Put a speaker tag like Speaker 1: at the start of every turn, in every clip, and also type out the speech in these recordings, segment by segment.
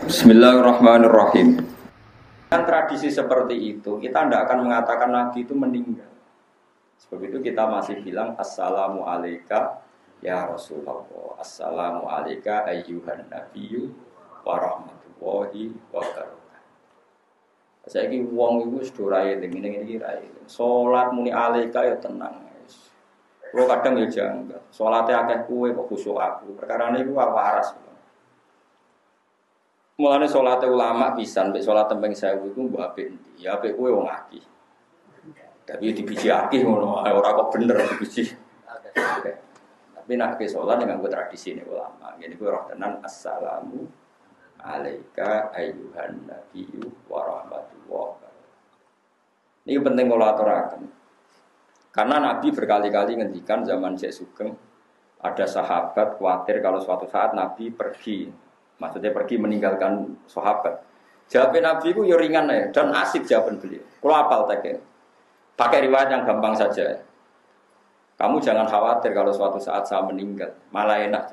Speaker 1: Bismillahirrahmanirrahim. Dengan tradisi seperti itu, kita tidak akan mengatakan Nabi itu meninggal. Sebab itu kita masih bilang Assalamu alayka ya Rasulullah, Assalamu alayka ayyuhan nabiyyu wa rahmatullahi wa barakatuh. Saiki wong iku wis do rae ning iki rae. Salat muni alayka ya tenang. Kulo kadang ya janggal. Salate akeh kuwe kok khusyuk aku. Perkarane iku waras. Mulane salate ulama pisan, mek salat tembeng 1000 iku mbok apik endi? Ya apik kowe wong akeh. Tapi dibiji akeh ngono, ora kok bener dibiji. Tapi nek ke salat nganggo tradisi ne ulama. Ngene kuwi roh tenan assalamu alayka ayyuhan nabiyyu wa rahmatullahi wa barakatuh. Ini penting kula aturaken. Karena Nabi berkali-kali ngendikan zaman Syekh Sugeng ada sahabat khawatir kalau suatu saat Nabi pergi. Maksudnya pergi meninggalkan sahabat. Jawabnya Nabi itu ya ringan ya dan asik jawaban beliau. Kalau apal tadi, pakai riwayat yang gampang saja. Kamu jangan khawatir kalau suatu saat saya meninggal, malah enak.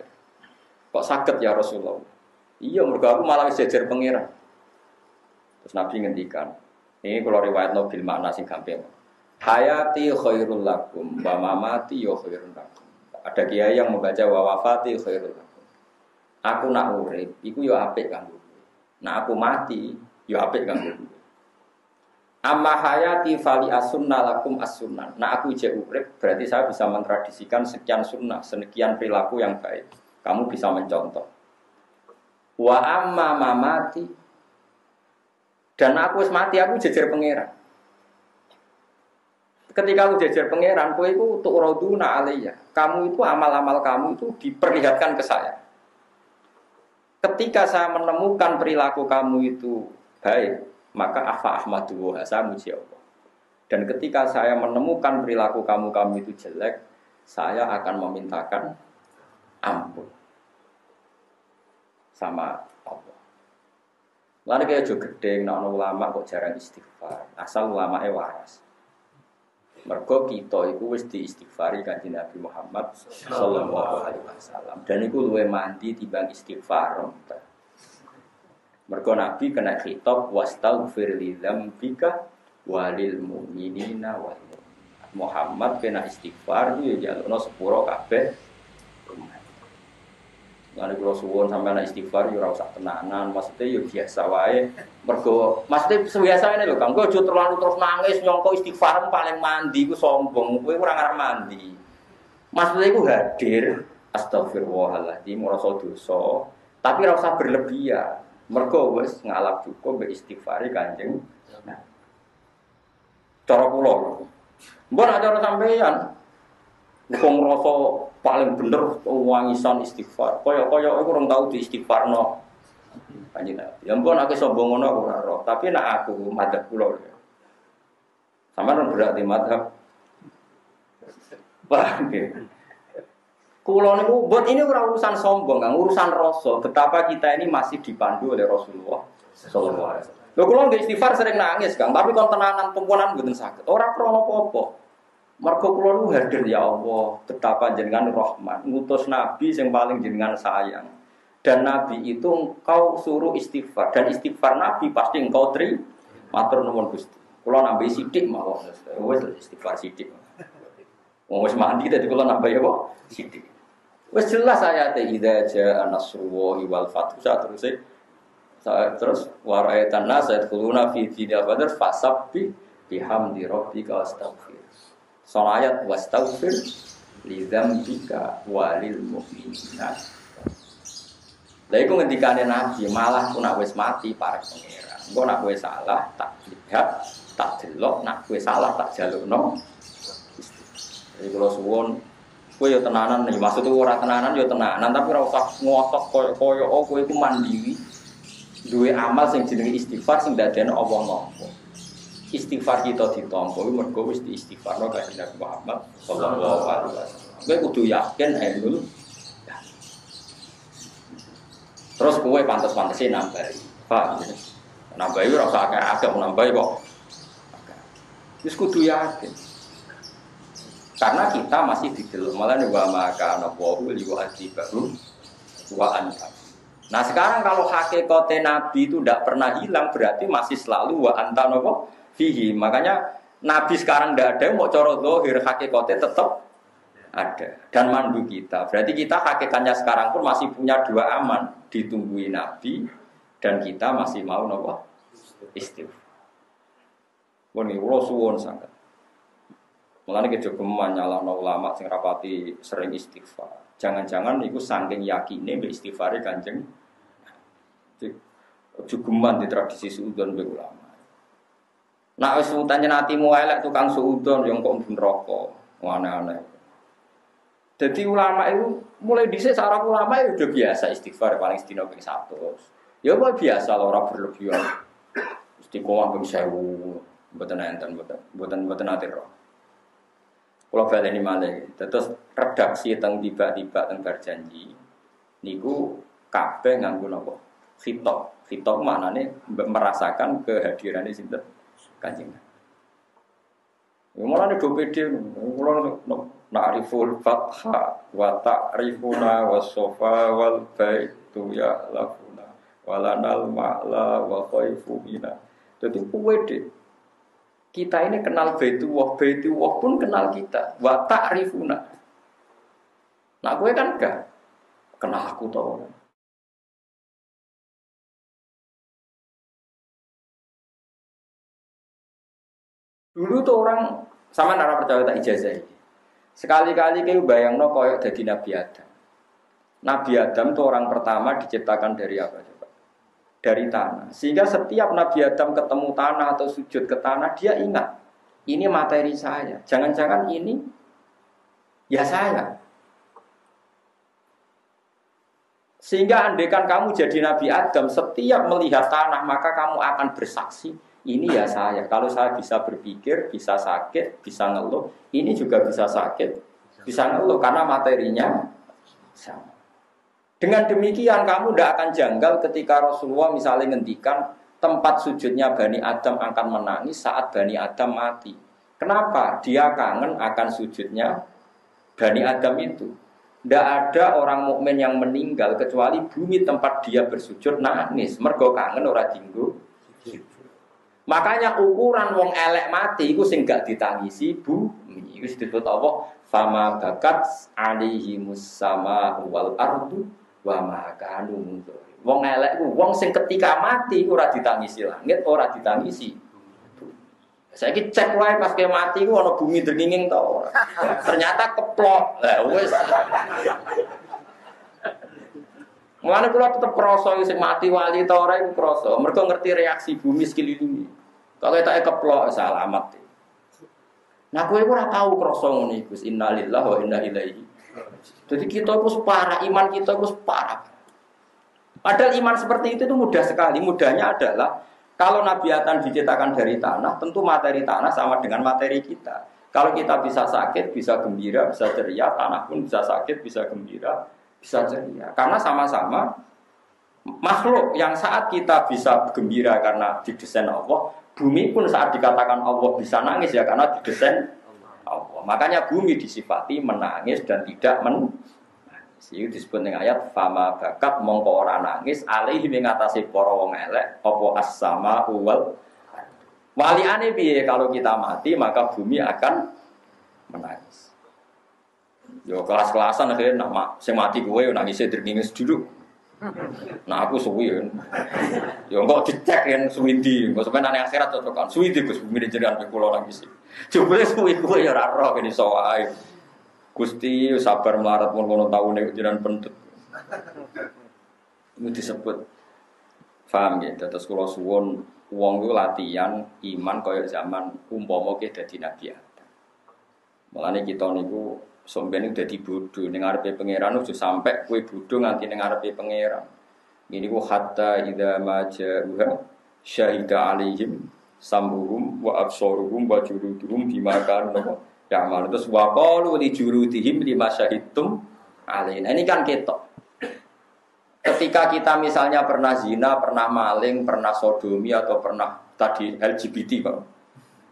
Speaker 1: Kok sakit ya Rasulullah? Iya, mergo aku malah sejajar pangeran. Terus Nabi ngendikan, ini kalau riwayat Nabil makna sing gampang. Hayati khairul lakum, wa mamati ya khairul lakum. Ada kiai yang membaca wa wafati khairul lakum. Aku nak urip, iku yo apik kanggo kowe. Nak aku mati, yo apik kanggo kowe. Amma hayati fali as-sunnah lakum as-sunnah. Nak aku jek urip, berarti saya bisa mentradisikan sekian sunnah, sekian perilaku yang baik. Kamu bisa mencontoh. Wa amma mamati. Dan aku wis mati, aku jejer pangeran. Ketika aku jejer pangeran, kowe iku tu'raduna alayya. Kamu itu amal-amal kamu itu diperlihatkan ke saya. Ketika saya menemukan perilaku kamu itu baik, maka afa ahmadu wa saya muji Allah. Dan ketika saya menemukan perilaku kamu itu jelek, saya akan memintakan ampun sama Allah. Lalu kayak juga gede, nak ulama kok jarang istighfar. Asal ulamae waras. Mergo kita iku wis diistighfari kanjeng Nabi Muhammad sallallahu alaihi wasallam. Dan iku luwih mandi timbang istighfar. Mergo Nabi kena khitab wastaghfir li dzambika walil mu'minina wal Muhammad kena istighfar yo jalukno sepuro kabeh umat. Lan kula suwun sampeyan istighfar yo ora usah tenanan, maksudnya yo biasa wae. Mergo maksudnya biasa ini lho, Kang, kowe aja terlalu terus nangis nyongko istighfar paling mandi ku sombong, kowe ora ngarep mandi. Maksudnya iku hadir astagfirullahaladzim ngrasa dosa, tapi ora usah berlebihan. Mergo wis ngalap cukup mbek istighfari Kanjeng. Nah. Cara kula. Mbon acara sampeyan kok ngrasa paling bener wangisan istighfar. Kaya iku urung tau di istighfarno. Kanjeng Nabi. Ya ampun aku sombong ngono ora roh, tapi nek aku madzhab kula. Sampeyan berarti madzhab. Wah, nggih. Kula niku buat ini ora urusan sombong, Kang, urusan rasa. Betapa kita ini masih dipandu oleh Rasulullah sallallahu alaihi wasallam. Lho kula nggih istighfar sering nangis, Kang, tapi kon tenanan tumpunan mboten saged. Ora krana apa-apa. Mergo kula nu hadir ya Allah, betapa jenengan rahman, ngutus nabi sing paling jenengan sayang. Dan Nabi itu engkau suruh istighfar. Dan istighfar Nabi pasti engkau terima. Matur nuwun Gusti. Kula nambahi sithik mawon. Wis istighfar sithik. Wong wis mandi dadi kula nambahi apa? Sithik. Wis jelas ayate idza jaa nasrullahi wal fathu terus wa ra'aitan nas yadkhuluna fi dinil badr fasabbi bihamdi rabbika wastaghfir. Soal ayat wastaghfir li dzambika walil mu'minina. Lah iku ngendikane Nabi, malah ku nak wis mati parek pangeran. Engko nak kowe salah tak lihat, tak delok, nak kowe salah tak jalukno. Jadi kula suwun kowe yo tenanan, maksud ora tenanan yo tenanan, tapi ora usah ngotok koyo kowe iku mandiri. Duwe amal sing jenenge istighfar sing dadekno Allah nampa. Istighfar kita ditampa iku mergo wis diistighfarno kanjeng Nabi Muhammad sallallahu alaihi wasallam. Kowe kudu yakin dulu. Terus kowe pantes-pantese nambahi. Paham ya? Nambahi ora usah akeh-akeh nambahi kok. Wis kudu yakin. Karena kita masih di dalam malah wa maka ana wa li wa atibahu wa anta. Nah sekarang kalau hakikate Nabi itu tidak pernah hilang berarti masih selalu wa anta nopo fihi. Makanya Nabi sekarang tidak ada mau coro zahir hakikate tetap ada dan mandu kita. Berarti kita hakikatnya sekarang pun masih punya dua aman, ditungguin Nabi dan kita masih mau nopo istighfar. Wong iki kula suwun sangat. Mulane kejogeman nyalahno ulama sing rapati sering istighfar. Jangan-jangan iku saking yakine mbek istighfare Kanjeng. Jogeman di tradisi suudon mbek ulama. Nak wis utane atimu elek tukang suudon yang kok neraka. Aneh-aneh. Jadi ulama itu mulai dhisik saraf ulama itu udah biasa istighfar paling sedina ping 100. Ya kok biasa ora berlebihan. Istiqomah ping 1000. Mboten enten mboten ate ro. Kula baleni malih. Terus redaksi teng tiba-tiba teng berjanji niku kabeh nganggo napa? Khitab. Khitab maknane merasakan kehadirannya sinten Kanjeng. Ya mulane do pede kula na'riful fatha wa ta'rifuna was-safa wal baitu ya lafuna walanal ma'la wa khaifu bina. Dadi pede kita ini kenal Baitullah pun kenal kita. Wa ta'rifuna. Nah, gue kan enggak kenal aku tau. Dulu tuh orang sama nara percaya tak ijazah ini. Sekali-kali kayak bayangno koyok jadi Nabi Adam. Nabi Adam tuh orang pertama diciptakan dari apa coba? Dari tanah. Sehingga setiap Nabi Adam ketemu tanah atau sujud ke tanah, dia ingat, ini materi saya. Jangan-jangan ini, ya saya. Sehingga andaikan kamu jadi Nabi Adam, setiap melihat tanah, maka kamu akan bersaksi, ini ya saya. Kalau saya bisa berpikir, bisa sakit, bisa ngeluh, ini juga bisa sakit, bisa ngeluh, karena materinya sama. Dengan demikian kamu tidak akan janggal ketika Rasulullah misalnya ngendikan tempat sujudnya Bani Adam akan menangis saat Bani Adam mati. Kenapa? Dia kangen akan sujudnya Bani Adam itu. Tidak ada orang mukmin yang meninggal kecuali bumi tempat dia bersujud nangis. Mergo kangen ora dinggo. Makanya ukuran wong elek mati itu sing gak ditangisi bumi. Itu disebut apa? Fama bakat alihimus sama wal ardu wa makanu mundur. Wong elek ku wong sing ketika mati ora ditangisi langit, ora ditangisi. Saiki cek wae pas ke mati ku ana bumi drenging to ora. Ternyata keplok. Lah wis. Mulane kula tetep krasa sing mati wali ta ora iku krasa. Mergo ngerti reaksi bumi sekelilingi. Kok ketake keplok salamat. Nah kowe ora tau krasa ngono iku. Innalillahi wa inna ilaihi. Jadi kita itu parah, iman kita itu parah. Padahal iman seperti itu mudah sekali. Mudahnya adalah kalau Nabi Adam diciptakan dari tanah, tentu materi tanah sama dengan materi kita. Kalau kita bisa sakit, bisa gembira, bisa ceria, tanah pun bisa sakit, bisa gembira, bisa ceria. Karena sama-sama makhluk yang saat kita bisa gembira karena didesain Allah, bumi pun saat dikatakan Allah bisa nangis ya karena didesain Allah. Makanya bumi disifati menangis dan tidak menangis. Itu disebut dengan ayat fama bakat mongko ora nangis alaihi mengatasi para wong elek apa as-sama wal waliane piye kalau kita mati maka bumi akan menangis. Yo kelas-kelasan akhirnya nak sing mati kowe nangis dringis dulu. Nah aku suwi kan. Yo kok dicek kan suwindi, kok sampeyan nang akhirat cocokan. Suwindi Gus bumi jenengan kula nangis. Jebule suwi kowe yo ora roh kene iso wae. Gusti sabar melarat mun ngono taune jenengan pentut. Itu disebut paham ya, terus kula suwun wong ku latihan iman kaya zaman umpama ke dadi nabi Adam. Mulane kita niku sampeyan dadi bodho ning ngarepe pangeran ojo sampe kowe bodho nganti ning ngarepe pangeran. Ini ku hatta idza maja'uha syahida alaihim sambuhum wa absaruhum wa juluduhum bima kanu ya mal terus wa qalu li jurudihim lima syahidtum alaina. Ini kan ketok. Ketika kita misalnya pernah zina, pernah maling, pernah sodomi atau pernah tadi LGBT Pak.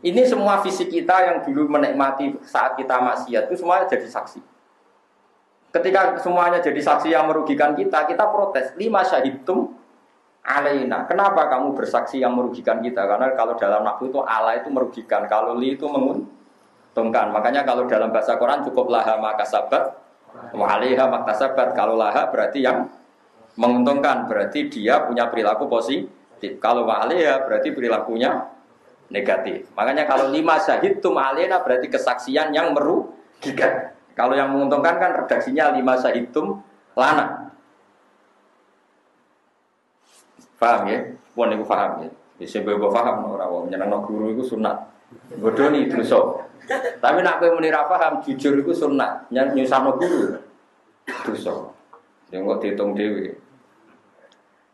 Speaker 1: Ini semua fisik kita yang dulu menikmati saat kita maksiat itu semua jadi saksi. Ketika semuanya jadi saksi yang merugikan kita, kita protes. Lima syahidtum alaina. Kenapa kamu bersaksi yang merugikan kita? Karena kalau dalam nahwu itu ala itu merugikan, kalau li itu menguntungkan. Makanya kalau dalam bahasa Quran cukup laha makasabat, wa 'alaiha maktasabat. Kalau laha berarti yang menguntungkan, berarti dia punya perilaku positif. Kalau wa 'alaiha berarti perilakunya negatif. Makanya kalau lima syahidtum alaina berarti kesaksian yang merugikan. Kalau yang menguntungkan kan redaksinya lima syahidtum lana. Paham ya? Pun iku paham ya. Bisa bebo paham ora wong nyenengno guru iku sunat. Bodho ni dosa. Tapi nek kowe muni ra paham jujur iku sunat. Nyusahno guru dosa. Sing kok diitung dhewe.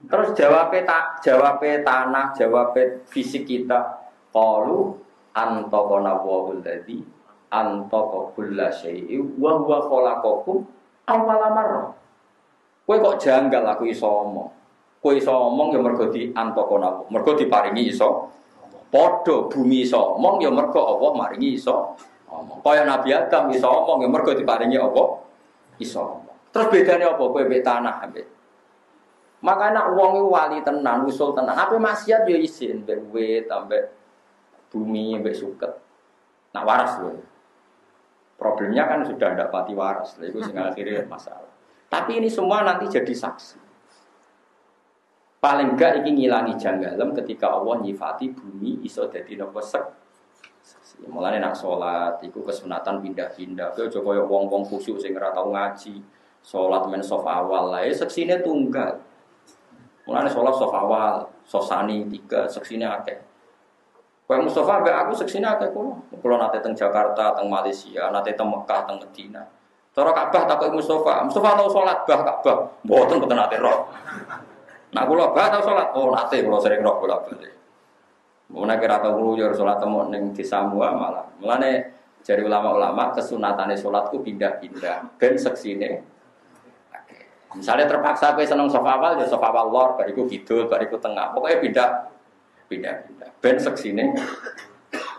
Speaker 1: Terus jawabe tanah, jawabe fisik kita. Qalu antaqana wa'ul ladzi antoko kulla syai'i wa huwa khalaqakum awwala marrah. Kowe kok janggal aku iso omong. Kowe iso omong ya mergo di antoko napa? Mergo diparingi iso. Padha bumi iso omong ya mergo Allah maringi iso omong. Kaya Nabi Adam iso omong ya mergo diparingi apa? Iso omong. Terus bedane apa kowe mbek tanah ambek? Makanya wong iku wali tenan, usul tenan. Apa maksiat ya isin mbek wit ambek bumi mbek suket. Nak waras lho. Problemnya kan sudah tidak pati waras, itu sing akhirnya masalah. Tapi ini semua nanti jadi saksi. Paling enggak ini ngilangi janggalem ketika Allah nyifati bumi iso dadi napa saksi. Mulane nak salat iku kesunatan pindah-pindah. Kowe aja kaya wong-wong khusyuk sing ora tau ngaji, salat men saf awal lae seksine tunggal. Mulane salat saf awal, sosani 3, seksine akeh. Kau Mustafa, aku seksina akeh kulo nate teng Jakarta, teng Malaysia, nate teng Mekah, teng Medina. Cara Ka'bah takok Mustafa tau salat bah Ka'bah, mboten nate roh. Nak kulo bah tau salat, oh nate kulo sering roh bolak-balik. Mun kira tau ngluyur salat temu ning desa Mua malah. Mulane jari ulama-ulama kesunatane salatku pindah-pindah ben seksine. Misalnya terpaksa kowe seneng sofa awal ya sofa awal lor, bariku kidul, bariku tengah. Pokoknya pindah. Ben seksine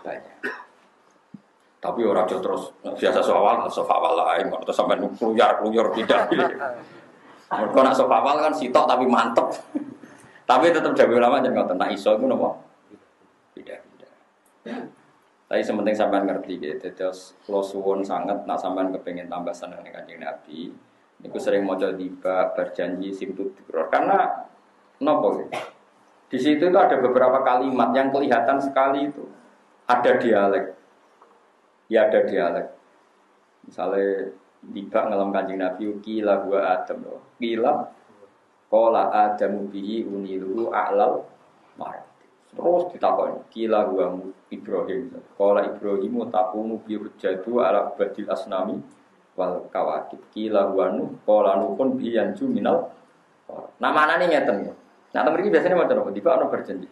Speaker 1: banyak. Tapi orang aja terus biasa sofa awal lain, terus sampai kluyur pindah. Mergo nak sofa awal kan sitok tapi mantep. Tapi tetap jago ulama jangan ngoten nak iso iku napa? Pindah. Tapi sementing sampean ngerti gitu. Terus kula suwun sanget nak sampean kepengin tambah seneng ning Kanjeng Nabi. Niku sering maca tiba berjanji simtut karena napa gitu. Di situ itu ada beberapa kalimat yang kelihatan sekali itu ada dialek. Ya ada dialek. Misalnya tiba ngelam Kanjeng Nabi kila huwa Adam loh. Kila qala Adamu bihi unilu a'lal mar. Terus ditakoni kila huwa Ibrahim. Qala Ibrahimu taqumu bi hujjatu ala badil asnami wal kawakib. Kila huwa Nuh qala Nuhun bi yanju minal. Nah manane ngeten ya. Nah, teman ini biasanya macam apa? Tiba orang berjanji.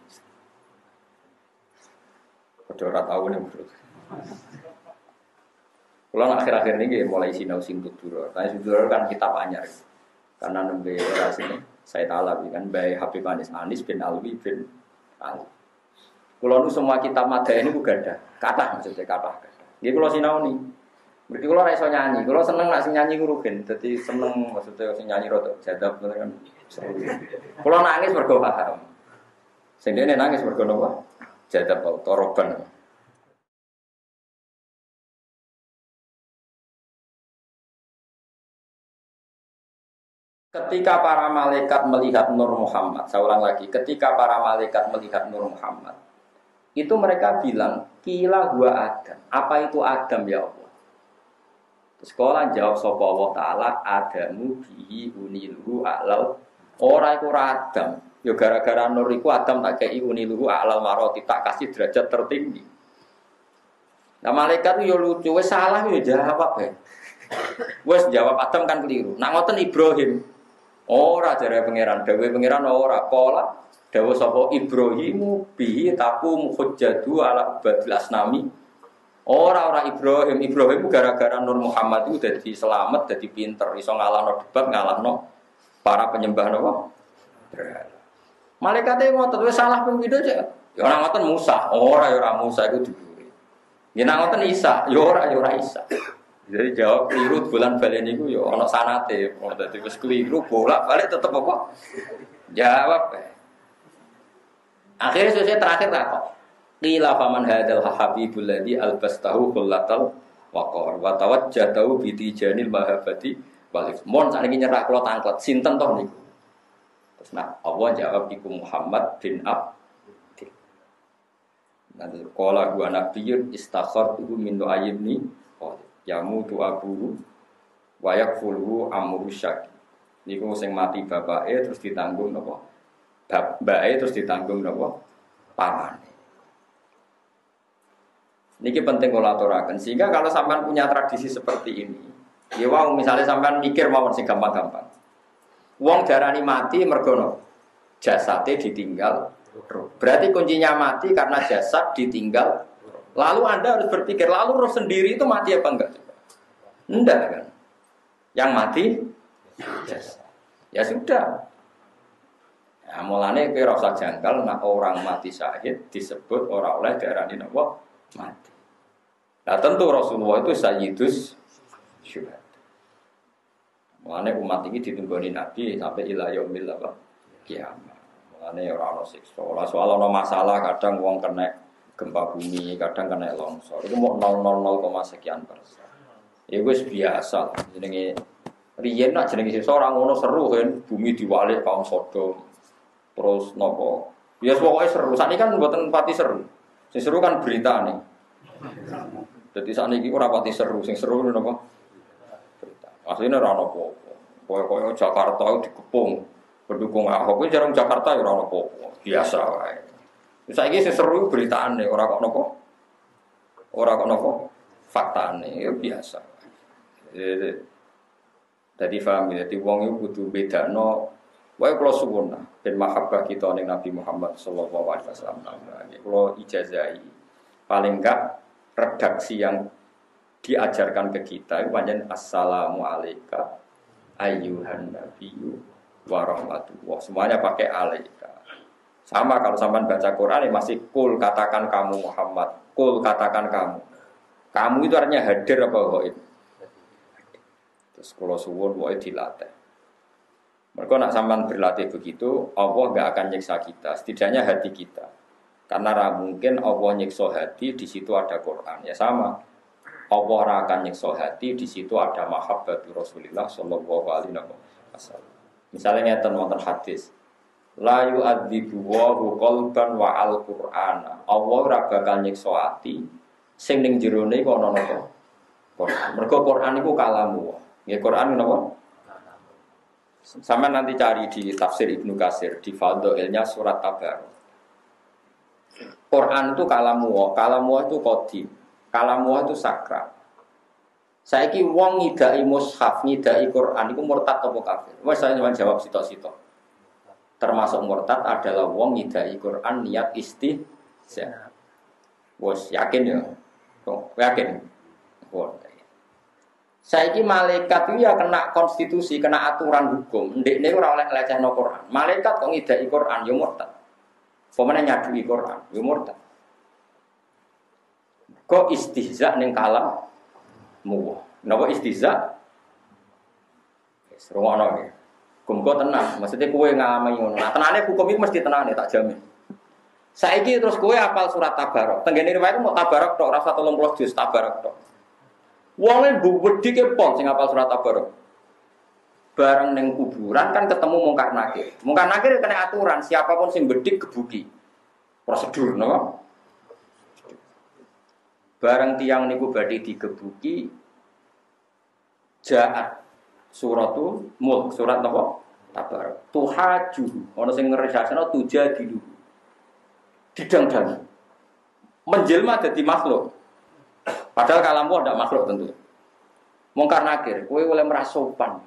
Speaker 1: Kau ora tahu nih bro. Kalau akhir-akhir ini mulai sinau sing tutur. Nah, tutur kan kitab anyar. Karena nembe rasine saya talabi kan bae Habib Anis bin Alwi bin Ali. Kalau nu semua kitab madha ini juga ada. Kata maksudnya kata. Nggih kula sinau nih. Berarti kula ora iso nyanyi. Kula seneng nak sing nyanyi ku rugen. Dadi seneng maksudnya sing nyanyi rada jadab kan. Kalau nangis mergo paham. Sing dene nangis mergo napa? Jadab toroban. Ketika para malaikat melihat Nur Muhammad, saya ulang lagi, ketika para malaikat melihat Nur Muhammad, itu mereka bilang, "Kila gua Adam." Apa itu Adam ya Allah? Sekolah jawab sapa Allah Ta'ala, "Adamu bihi unilu a'lal." Ora iku Adam, ya gara-gara nur iku Adam tak kei uniluhu a'lal maroti, tak kasih derajat tertinggi. Nah malaikat yo lucu, wis salah yo jawab ya. Wis jawab Adam kan keliru. Nak ngoten Ibrahim. Ora jare pangeran, dawuh pangeran ora pola. Dawuh sapa Ibrahimu bihi taqum hujjatu ala badil asnami. Ora Ibrahim gara-gara Nur Muhammad itu dadi selamat, dadi pinter, iso ngalahno debat, ngalahno para penyembah napa? Malaikate ngoten wis salah ping pindho ya ora ngoten Musa, ora ya ora Musa iku dhuwure. Yen ngoten Isa, ya ora Isa. Jadi jawab keliru bulan balen niku yo ana sanate. Dadi wis keliru bolak-balik tetep apa? Jawab. Akhirnya selesai terakhir takok. Qila faman hadzal habibul ladzi albastahu kullatal waqar wa tawajjatahu bi tijanil mahabbati walif. Mon sakniki nyerah kula tangklet sinten toh niku. Terus nah Allah jawab iku Muhammad bin Abdil. Nanti qala huwa nabiyyun istakhartuhu min du'ayyibni yamutu abuhu wa yakfuluhu amru syaki. Niku sing mati bapake terus ditanggung napa? Bapake terus ditanggung napa? Pamane. Niki penting kula aturaken sehingga kalau sampean punya tradisi seperti ini, ya wau misalnya sampean mikir mawon sing gampang-gampang. Wong darani mati mergo napa? Jasate ditinggal. Berarti kuncinya mati karena jasad ditinggal. Lalu Anda harus berpikir, lalu roh sendiri itu mati apa enggak? Enggak kan? Yang mati jasad. Ya sudah. Nah, mulane kowe ora usah janggal nek orang mati syahid disebut ora oleh darani napa? Mati. Nah tentu Rasulullah itu sayyidus syuhada. Mulane umat ini ditunggoni Nabi sampai ila yaumil kiamat. Mulane ora ono siksa. Ora soal ono masalah kadang wong kena gempa bumi, kadang kena longsor. Itu mau 0,00 sekian persen. Ya wis biasa. Jenenge riyen nak jenenge ora ngono seru kan bumi diwalik kaum Sodom. Terus nopo? Ya pokoke seru. Sakniki kan mboten pati seru. Sing seru kan berita nih. Jadi sakniki ora pati seru, sing seru napa? Berita. Asline ora ono apa-apa. Koyo Jakarta dikepung pendukung Ahok iki jarang Jakarta ya ora ono apa-apa. Biasa wae. Saiki sing seru beritane ora kok napa? Ora kok napa? Faktane ya biasa. Jadi paham ya, jadi wong iku kudu bedakno wae kula suwun ben mahabbah kita ning Nabi Muhammad sallallahu alaihi wasallam. Kula ijazahi paling enggak redaksi yang diajarkan ke kita itu pancen assalamu alayka ayyuhan nabiyyu wa rahmatullah. Semuanya pakai alayka. Sama kalau sampean baca Quran masih kul katakan kamu Muhammad, kul katakan kamu. Kamu itu artinya hadir apa ghaib? Terus kalau suwun wae dilatih. Mereka nak sampean berlatih begitu, Allah enggak akan nyiksa kita, setidaknya hati kita. Karena mungkin Allah nyiksa hati, di situ ada Quran. Ya sama. Allah akan nyiksa hati, di situ ada mahabbatu Rasulullah sallallahu alaihi wasallam. Misalnya ngeten wonten hadis. La yu'adzibu wa qalban wa al-Qur'ana. Allah ora bakal nyiksa hati sing ning jerone iku ana napa? Quran. Mergo Quran iku kalamu. Nggih Quran napa? Sama nanti cari di tafsir Ibnu Katsir di Fadhailnya surat Tabarok. Quran itu kalamu itu qadim, kalamu itu sakral. Saiki wong ngidai mushaf, ngidai Quran iku murtad apa kafir? Wes saya cuma jawab sitok-sitok. Termasuk murtad adalah wong ngidai Quran niat istihza. Wes yakin ya? Kok yakin? Saiki malaikat itu ya kena konstitusi, kena aturan hukum. Ndekne ora oleh nglecehno Quran. Malaikat kok ngidai Quran ya murtad. Pemene nyadui Quran, ya murtad. Kok istihza ning kalammu. Napa istihza? Wis rungono iki. Hukum kok tenang, maksudnya kowe ngalami ngono. Nah, tenane hukum iki mesti tenane tak jamin. Saiki terus kowe hafal surat Tabarok. Tenggene riwayat mau Tabarok tok, ora 30 juz Tabarok tok. Wong e wedhike pon sing hafal surat Tabarok. Bareng neng kuburan kan ketemu mungkar nakir. Mungkar nakir kena aturan, siapapun sing bedik gebuki. Prosedur, no? Bareng tiang niku badhe digebuki jaat suratul mulk, surat napa? Tabarok. Tuhaju, ana sing ngresasana tujadilu. Didang-dang. Menjelma dadi makhluk. Padahal kalammu ndak makhluk tentu. Mungkar nakir, kowe oleh merasa sopan.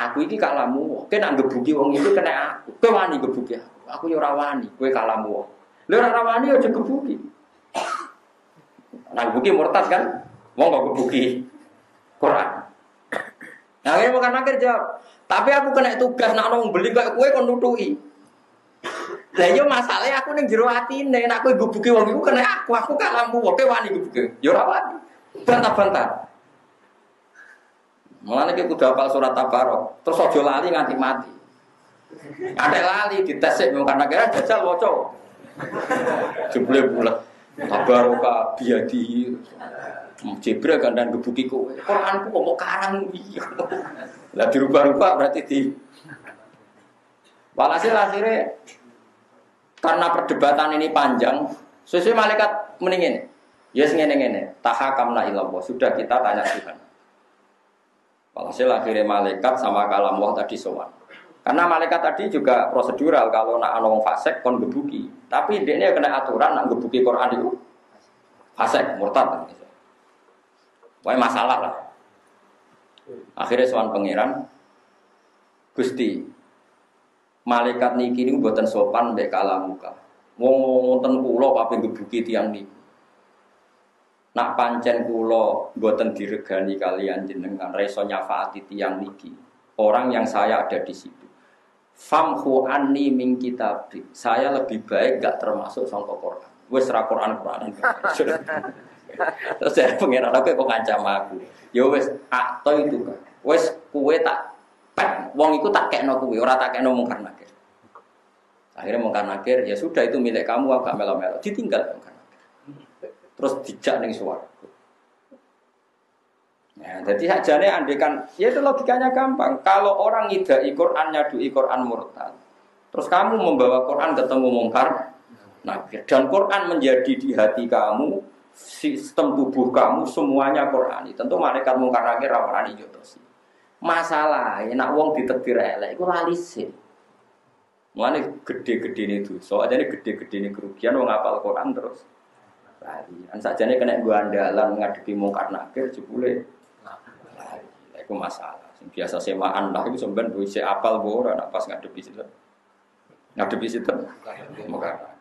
Speaker 1: Aku iki kalamu, kowe nak gebuki wong iki kena aku. Kowe wani gebuki aku. Aku yo ora wani, kowe kalamu. Lha ora wani aja gebuki. Nak gebuki murtad kan? Wong kok gebuki Quran. Nah, ini bukan akhir jawab. Tapi aku kena tugas nak wong beli kok kowe kon nutuki. Lah yo masalahe aku ning jero atine, nek kowe gebuki wong iku kena aku kalamu. Kowe wani gebuki. Yo ora wani. Bantah-bantah. Mulane iki kudu hafal surat Tabarok. Terus aja lali nganti mati. Ada lali dites sik mung karena kira jajal waca. Jebule bulat. Tabaroka biadi. Jibril gandan gebuki kowe. Quranku kok mau karang iki. Lah dirubah-rubah berarti di walhasil akhirnya karena perdebatan ini panjang, sesuai malaikat mendingin. Yes ngene-ngene, tahakamna ilallah. Sudah kita tanya Tuhan. Walhasil akhirnya malaikat sama kalam Allah tadi sowan. Karena malaikat tadi juga prosedural kalau nak ana wong fasik kon gebuki. Tapi dekne kena aturan nak gebuki Quran itu fasik, murtad. Wae masalah lah. Akhirnya sowan pangeran Gusti malaikat niki niku mboten sopan mbek kalamuka. Wong wonten kula kaping gebuki tiyang niku. Nak pancen kula mboten diregani kalian jenengan reso nyafaati tiyang niki. Orang yang saya ada di situ. Famhu anni min kitabik. Saya lebih baik gak termasuk sangka Quran. Wis ra Quran-Quranan. Terus saya pengen aku kok ngancam aku. Ya wis akto itu kan. Wis kowe tak pek. Wong iku tak kekno kowe, ora tak kekno mungkar nakir. Akhirnya mungkar nakir, ya sudah itu milik kamu, agak melo-melo. Ditinggal mungkar nakir. Terus dijak ning swarga. Nah, jadi sajane andekan, ya itu logikanya gampang. Kalau orang ngidai Quran, nyadui Quran murtad. Terus kamu membawa Quran ketemu mungkar nakir. Dan Quran menjadi di hati kamu, sistem tubuh kamu semuanya Qurani. Tentu malaikat mungkar nakir ora wani jotosi. Masalah, nak wong ditetir elek iku lali sih. Mulane gede-gede itu. Soalnya gede-gede ini kerugian wong hafal Quran terus lali. An sajane kena gua andalan ngadepi mungkar nakir jebule lali. Iku masalah. Sing biasa semaan lah iku sampean duwe apal ora pas ngadepi sinten. Ngadepi sinten. Mungkar.